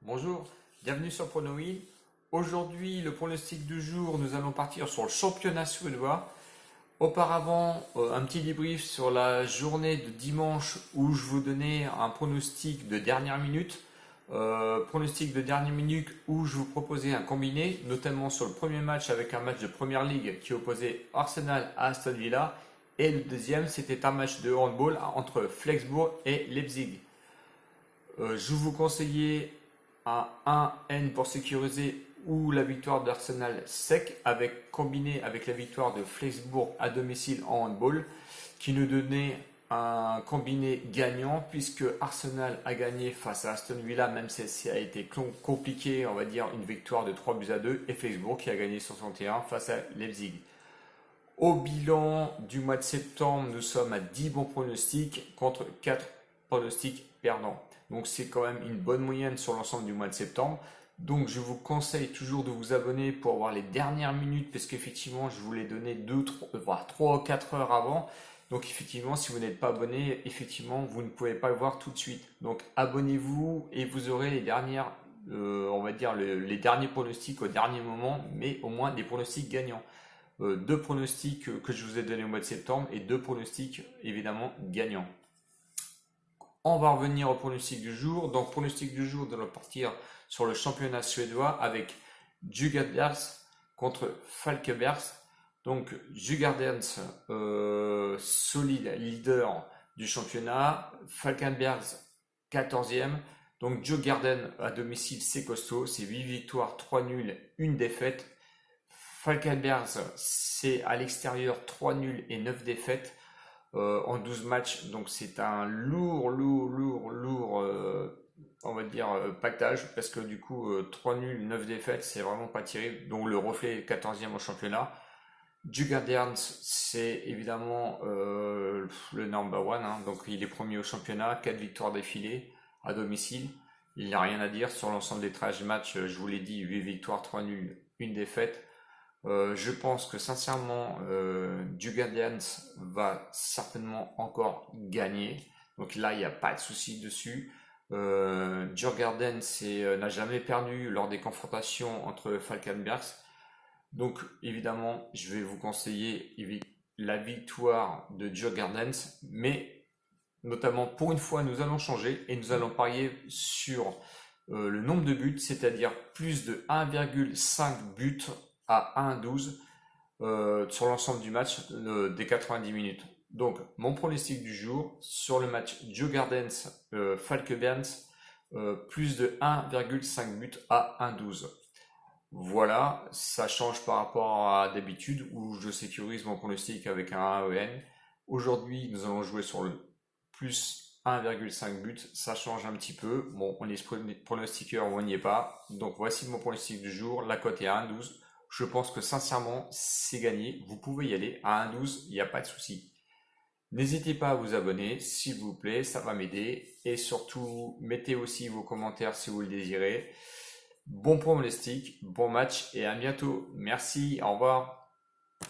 Bonjour, bienvenue sur Pronoïd. Aujourd'hui, le pronostic du jour, nous allons partir sur le championnat suédois. Auparavant, un petit débrief sur la journée de dimanche où je vous donnais un pronostic de dernière minute. Pronostic de dernière minute où je vous proposais un combiné, notamment sur le premier match avec un match de Première Ligue qui opposait Arsenal à Aston Villa. Et le deuxième, c'était un match de handball entre Flensburg et Leipzig. Je vous conseillais un 1N pour sécuriser ou la victoire d'Arsenal sec combiné avec la victoire de Flensburg à domicile en handball qui nous donnait un combiné gagnant puisque Arsenal a gagné face à Aston Villa même si ça a été compliqué, on va dire une victoire de 3 buts à 2 et Flensburg qui a gagné sur son terrain face à Leipzig. Au bilan du mois de septembre, nous sommes à 10 bons pronostics contre 4 pronostics perdants. Donc c'est quand même une bonne moyenne sur l'ensemble du mois de septembre. Donc je vous conseille toujours de vous abonner pour avoir les dernières minutes parce qu'effectivement je vous les donné 3 ou 4 heures avant. Donc effectivement si vous n'êtes pas abonné, effectivement vous ne pouvez pas le voir tout de suite. Donc abonnez-vous et vous aurez les dernières, on va dire les derniers pronostics au dernier moment, mais au moins des pronostics gagnants. Deux pronostics que je vous ai donnés au mois de septembre et deux pronostics évidemment gagnants. On va revenir au pronostic du jour. Donc, pronostic du jour, nous allons partir sur le championnat suédois avec Djurgårdens contre Falkenberg. Donc, Djurgårdens, solide leader du championnat. Falkenberg, 14e. Donc, Djurgården à domicile, c'est costaud. C'est 8 victoires, 3 nuls, 1 défaite. Falkenberg, c'est à l'extérieur 3 nuls et 9 défaites en 12 matchs. Donc c'est un lourd, on va dire, pactage. Parce que du coup, 3 nuls, 9 défaites, c'est vraiment pas terrible. Donc le reflet est 14e au championnat. Djurgårdens, c'est évidemment le number one. Donc il est premier au championnat, 4 victoires d'affilée à domicile. Il n'y a rien à dire sur l'ensemble des 13 matchs. Je vous l'ai dit, 8 victoires, 3 nuls, 1 défaite. Je pense que sincèrement, Djurgårdens va certainement encore gagner. Donc là, il n'y a pas de souci dessus. Djurgårdens n'a jamais perdu lors des confrontations entre Falkenberg. Donc évidemment, je vais vous conseiller la victoire de Djurgårdens. Mais notamment pour une fois, nous allons changer et nous allons parier sur le nombre de buts, c'est-à-dire plus de 1,5 buts à 1,12 sur l'ensemble du match des 90 minutes. Donc mon pronostic du jour sur le match Djurgårdens Falkenberg, plus de 1,5 buts à 1,12. Voilà, ça change par rapport à d'habitude où je sécurise mon pronostic avec un AEN. Aujourd'hui, nous allons jouer sur le plus 1,5 buts, ça change un petit peu. Bon, on est pronostiqueur, on n'y est pas. Donc voici mon pronostic du jour, la cote est à 1,12. Je pense que sincèrement, c'est gagné. Vous pouvez y aller à 1,12, il n'y a pas de souci. N'hésitez pas à vous abonner, s'il vous plaît, ça va m'aider. Et surtout, mettez aussi vos commentaires si vous le désirez. Bon pronostic, bon match et à bientôt. Merci, au revoir.